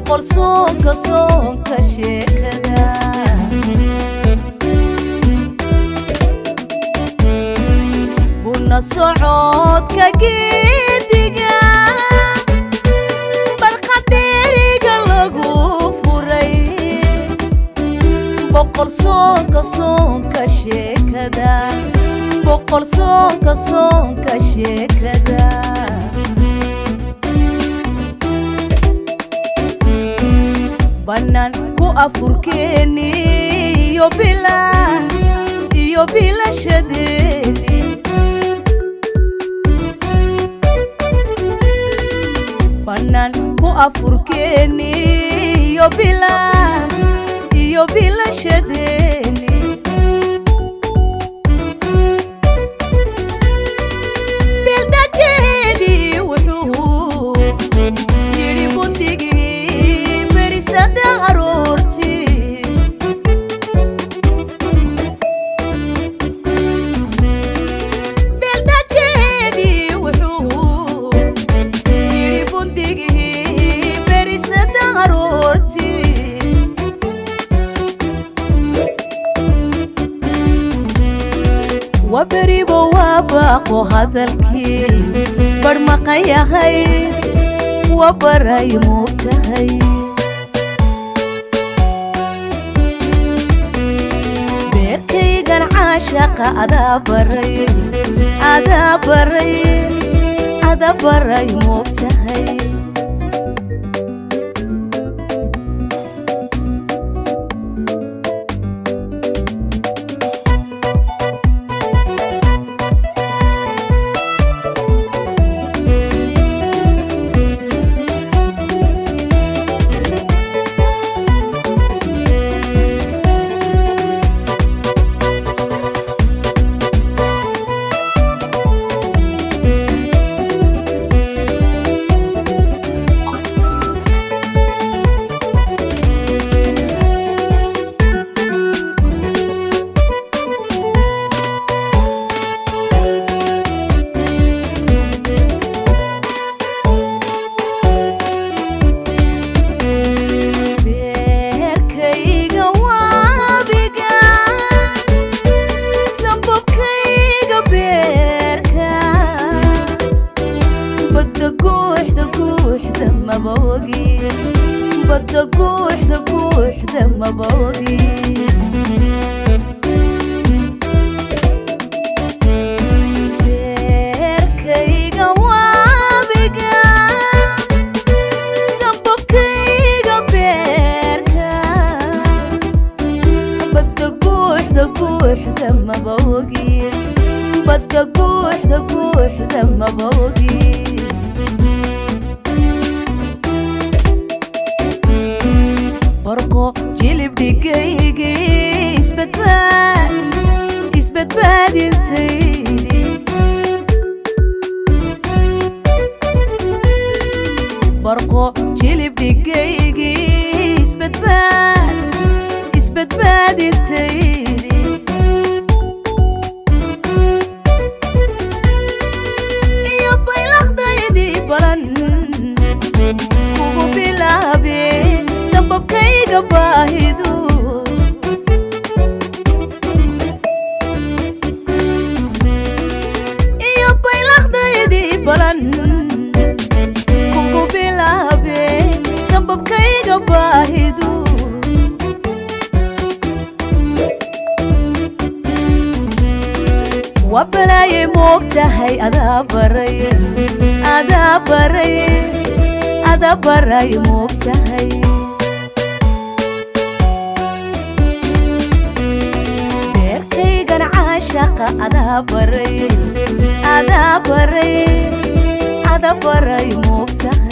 boqol soonka sheekada buna socodka geediga barqaderiga lagu furay boqol soonka sheekada boqol soonka sheekada banan ku afurkeeni iyo bilashadeeni banan ku afurkeeni iyo bilashadeeni bildajeedi wuxuu yiri buntigi berisada aroorti bildajeedi wuxuu yiri buntigi berisada aroorti waberibo waabaqo hadalkii barmaqayahay wabaray moogtahay beerkaygan caashaqa adaa baray moogtahay بدأ قوحدة ما بوقي بيركيغا وابقا سببكيغا بيركا بدأ قوحدة ما بوقي بدأ قوحدة ما بوقي برقو جلب دقيقي يثبت باد انتيني برقو جلب دقيقي يثبت باد انتيني يابا يلحظة يدي برن كوبو بلابي sababkayga baahidu iyo baylaqdaydii balan kugu bilaabe sababkayga baahidu wabalaaye moogtahay adaa baray moogtahay أنا بري موبتها